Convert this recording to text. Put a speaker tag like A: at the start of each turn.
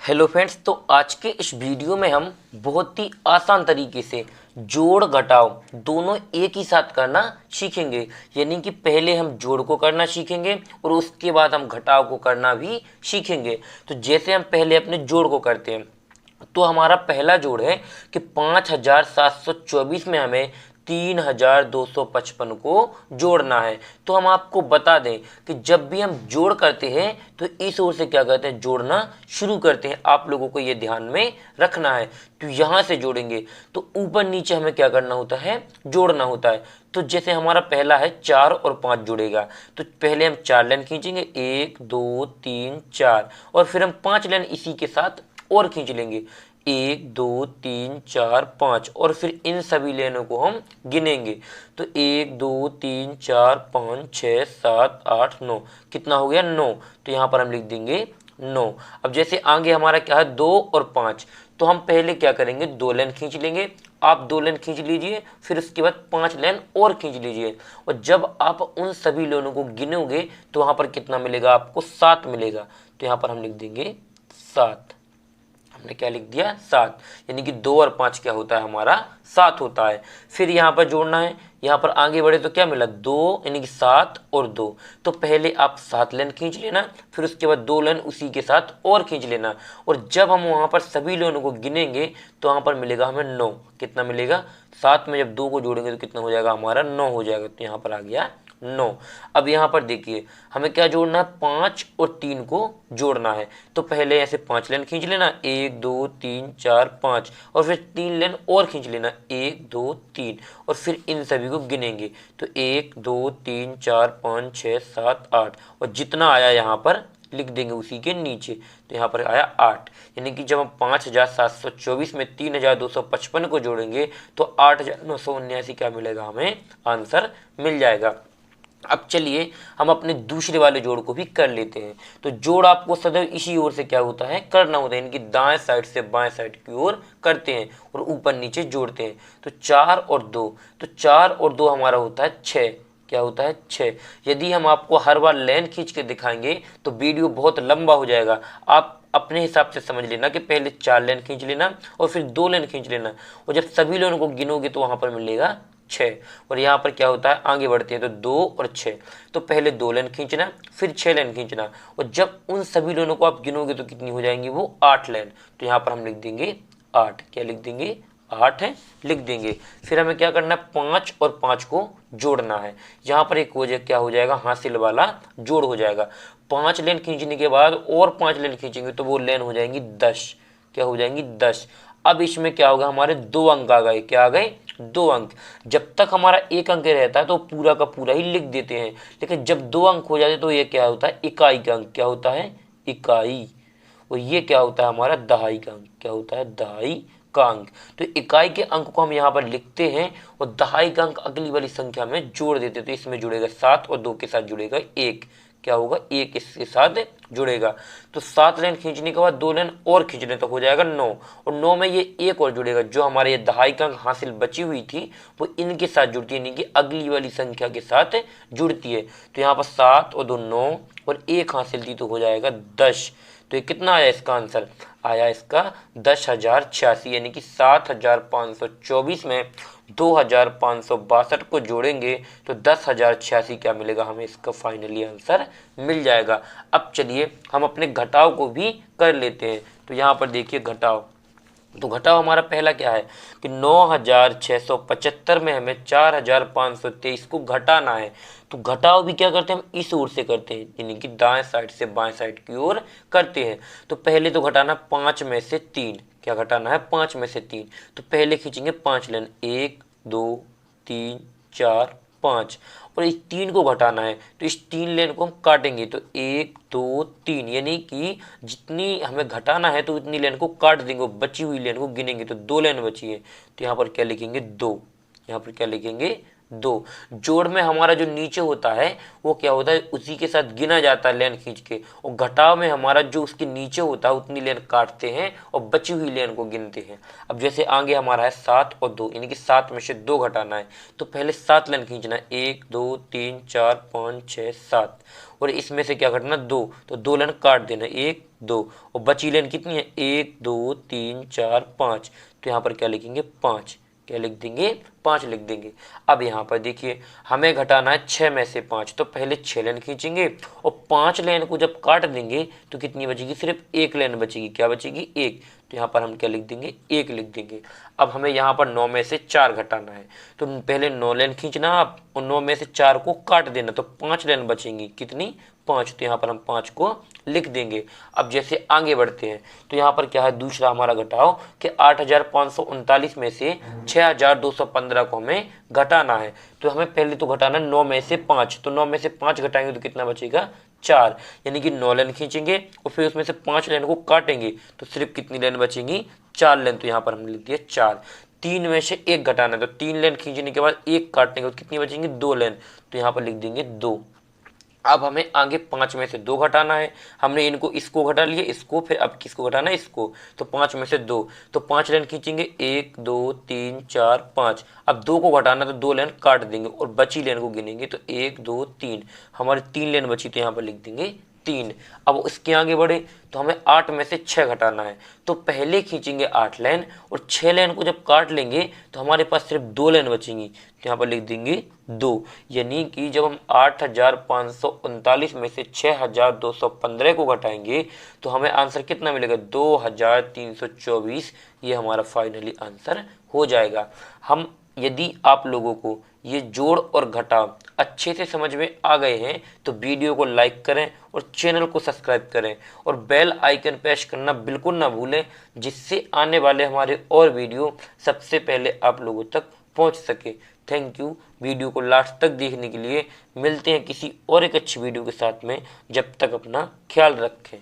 A: Hello friends, तो आज के इस वीडियो में हम बहुत ही आसान तरीके से जोड़ घटाव दोनों एक ही साथ करना सीखेंगे। यानी कि पहले हम जोड़ को करना सीखेंगे और उसके बाद हम घटाव को करना भी सीखेंगे। तो जैसे हम पहले अपने जोड़ को करते हैं, तो हमारा पहला जोड़ है कि 5724 में हमें 3255 को जोड़ना है। तो हम आपको बता दें कि जब भी हम जोड़ करते हैं तो इस ओर से क्या करते हैं, जोड़ना शुरू करते हैं। आप लोगों को ये ध्यान में रखना है। तो यहाँ से जोड़ेंगे तो ऊपर नीचे हमें क्या करना होता है, जोड़ना होता है। तो जैसे हमारा पहला है 4 और 5 जुड़ेगा, तो पहले हम 4 लाइन खींचेंगे, 1 2 3 4, और फिर हम 5 लाइन इसी के साथ और खींच लेंगे, 1 2 3 4 5, और फिर इन सभी लाइनों को हम गिनेंगे। तो 1 2 3 4 5 6 7 8 9, कितना हो गया, 9। तो यहाँ पर हम लिख देंगे 9। अब जैसे आगे हमारा क्या है, 2 और 5, तो हम पहले क्या करेंगे, 2 लाइन खींच लेंगे। आप 2 लाइन खींच लीजिए, फिर उसके बाद 5 लाइन और खींच लीजिए, और जब आप उन सभी लाइनों को गिनोगे तो वहाँ पर कितना मिलेगा, आपको 7 मिलेगा। तो यहाँ पर हम लिख देंगे 7। हमने क्या लिख दिया, 7। यानी कि 2 और 5 क्या होता है, हमारा 7 होता है। फिर यहाँ पर जोड़ना है, यहाँ पर आगे बढ़े तो क्या मिला, 2, यानी कि 7 और 2। तो पहले आप 7 लाइन खींच लेना, फिर उसके बाद 2 लाइन उसी के साथ और खींच लेना, और जब हम वहाँ पर सभी लाइनों को गिनेंगे तो वहाँ पर मिलेगा हमें 9। कितना मिलेगा, 7 में जब 2 को जोड़ेंगे तो कितना हो जाएगा, हमारा 9 हो जाएगा। तो यहाँ पर आ गया 9। अब यहाँ पर देखिए हमें क्या जोड़ना है, 5 और 3 को जोड़ना है। तो पहले ऐसे 5 लाइन खींच लेना, 1 2 3 4 5, और फिर 3 लाइन और खींच लेना, 1 2 3, और फिर इन सभी को गिनेंगे। तो 1 2 3 4 5 6 7 8, और जितना आया यहाँ पर लिख देंगे उसी के नीचे। तो यहाँ पर आया 8। यानी कि जब हम 5724 में 3255 को जोड़ेंगे तो 8979 क्या मिलेगा, हमें आंसर मिल जाएगा। अब चलिए हम अपने दूसरे वाले जोड़ को भी कर लेते हैं। तो जोड़ आपको सदैव इसी ओर से क्या होता है, करना होता है, इनकी दाएं साइड से बाएं साइड की ओर करते हैं और ऊपर नीचे जोड़ते हैं। तो 4 और 2, तो 4 और 2 हमारा होता है 6। क्या होता है, 6। यदि हम आपको हर बार लाइन खींच के दिखाएंगे तो वीडियो बहुत लंबा हो जाएगा। आप अपने हिसाब से समझ लेना कि पहले 4 लाइन खींच लेना और फिर 2 लाइन खींच लेना, और जब सभी लाइनों को गिनोगे तो वहां पर मिलेगा 6। और यहाँ पर क्या होता है, आगे बढ़ते हैं तो 2 और 6, तो पहले 2 लाइन खींचना, फिर 6 लाइन खींचना, और जब उन सभी लाइनों को आप गिनोगे तो कितनी हो जाएंगी, वो 8 लाइन। तो यहाँ पर हम लिख देंगे 8। क्या लिख देंगे, 8 है, लिख देंगे। फिर हमें क्या करना है, 5 और 5 को जोड़ना है। यहाँ पर एक वजह क्या हो जाएगा, हासिल वाला जोड़ हो जाएगा। 5 लाइन खींचने के बाद और 5 लाइन खींचेंगे तो वो लाइन हो जाएंगी 10। क्या हो जाएंगी, 10। अब इसमें क्या होगा, हमारे 2 अंक आ गए। क्या आ गए, 2 अंक। जब तक हमारा 1 अंक रहता है तो पूरा का पूरा ही लिख देते हैं, लेकिन जब 2 अंक हो जाते तो ये क्या होता है, इकाई का अंक। क्या होता है, इकाई। और ये क्या होता है, हमारा दहाई का अंक। क्या होता है, दहाई का अंक। तो इकाई के अंक को हम यहाँ पर लिखते हैं और दहाई का अंक अगली वाली संख्या में जोड़ देते हैं। तो इसमें जुड़ेगा 7 और 2 के साथ जुड़ेगा 1। क्या होगा, 1 इसके साथ जुड़ेगा। तो 7 लाइन खींचने के बाद 2 लाइन और खींचने तक हो जाएगा 9, और 9 में ये 1 और जुड़ेगा। जो हमारे ये दहाई का अंक हासिल बची हुई थी वो इनके साथ जुड़ती है, यानी कि अगली वाली संख्या के साथ जुड़ती है। तो यहाँ पर 7 और 2 9, और 1 हासिल थी तो हो जाएगा 10। तो ये कितना आया, इसका आंसर आया इसका 10,086। यानी कि 7,524 में 2,562 को जोड़ेंगे तो 10,086 क्या मिलेगा, हमें इसका फाइनली आंसर मिल जाएगा। अब चलिए हम अपने घटाव को भी कर लेते हैं। तो यहाँ पर देखिए घटाव, तो घटाव हमारा पहला क्या है कि 9,675 में हमें 4,523 को घटाना है। तो घटाव भी क्या करते हैं, हम इस ओर से करते हैं, यानी कि दाएं साइड से बाएं साइड की ओर करते हैं। तो पहले तो घटाना 5 में से 3। क्या घटाना है, 5 में से 3। तो पहले खींचेंगे 5 लाइन, 1 2 3 4 5, और इस 3 को घटाना है तो इस 3 लाइन को हम काटेंगे। तो 1 2 3, यानी कि जितनी हमें घटाना है तो उतनी लाइन को काट देंगे, बची हुई लाइन को गिनेंगे तो 2 लाइन बची है। तो यहाँ पर क्या लिखेंगे, 2। यहाँ पर क्या लिखेंगे, 2। जोड़ में हमारा जो नीचे होता है वो क्या होता है, उसी के साथ गिना जाता है लेन खींच के, और घटाव में हमारा जो उसके नीचे होता है उतनी लेन काटते हैं और बची हुई लेन को गिनते हैं। अब जैसे आगे हमारा है 7 और 2, यानी कि 7 में से 2 घटाना है, तो पहले 7 लेन खींचना है, 1 2 3 4 5 6 7, और इसमें से क्या घटना 2, तो 2 लेन काट देना, 1 2, और बची लेन कितनी है 1 2 3 4 5, तो यहाँ पर क्या लिखेंगे 5, क्या लिख देंगे 5 लिख देंगे। अब यहाँ पर देखिए हमें घटाना है 6 में से 5, तो पहले 6 लेन खींचेंगे और 5 लेन को जब काट देंगे तो कितनी बचेगी, सिर्फ 1 लेन बचेगी, क्या बचेगी 1, तो यहाँ पर हम क्या लिख देंगे 1 लिख देंगे। अब हमें यहाँ पर 9 में से 4 घटाना है, तो पहले 9 लेन खींचना आप और 9 में से 4 को काट देना, तो 5 लेन बचेंगी, कितनी 5, तो यहाँ पर हम 5 को लिख देंगे। अब जैसे आगे बढ़ते हैं तो यहाँ पर क्या है, दूसरा हमारा घटाव कि 8539 में से 6215 को हमें घटाना है, तो हमें पहले तो घटाना 9 में से 5, तो 9 में से 5 घटाएंगे तो कितना बचेगा 4, यानी कि 9 लेन खींचेंगे और फिर उसमें से 5 लेन को काटेंगे तो सिर्फ कितनी लेन बचेंगी 4 लेन, तो यहाँ पर हमने लिख दिया 4। 3 में से 1 घटाना है, तो 3 लेन खींचने के बाद 1 काटने के बाद कितनी बचेंगी 2 लेन, तो यहाँ पर लिख देंगे 2। अब हमें आगे 5 में से 2 घटाना है, हमने इनको इसको घटा लिया इसको, फिर अब किसको घटाना है इसको, तो 5 में से 2, तो 5 लेन खींचेंगे 1 2 3 4 5, अब 2 को घटाना तो 2 लेन काट देंगे और बची लेन को गिनेंगे, तो 1 2 3, हमारी 3 लेन बची, तो यहाँ पर लिख देंगे 3। अब इसके आगे बढ़े तो हमें 8 में से 6 घटाना है, तो पहले खींचेंगे 8 लेन और 6 लेन को जब काट लेंगे तो हमारे पास सिर्फ 2 लेन बचेंगी, तो यहाँ पर लिख देंगे 2, यानी कि जब हम 8539 में से 6215 को घटाएंगे तो हमें आंसर कितना मिलेगा 2324, ये हमारा फाइनली आंसर हो जाएगा। हम यदि आप लोगों को ये जोड़ और घटाव अच्छे से समझ में आ गए हैं तो वीडियो को लाइक करें और चैनल को सब्सक्राइब करें और बेल आइकन प्रेस करना बिल्कुल ना भूलें, जिससे आने वाले हमारे और वीडियो सबसे पहले आप लोगों तक पहुंच सके। थैंक यू वीडियो को लास्ट तक देखने के लिए। मिलते हैं किसी और एक अच्छी वीडियो के साथ में, जब तक अपना ख्याल रखें।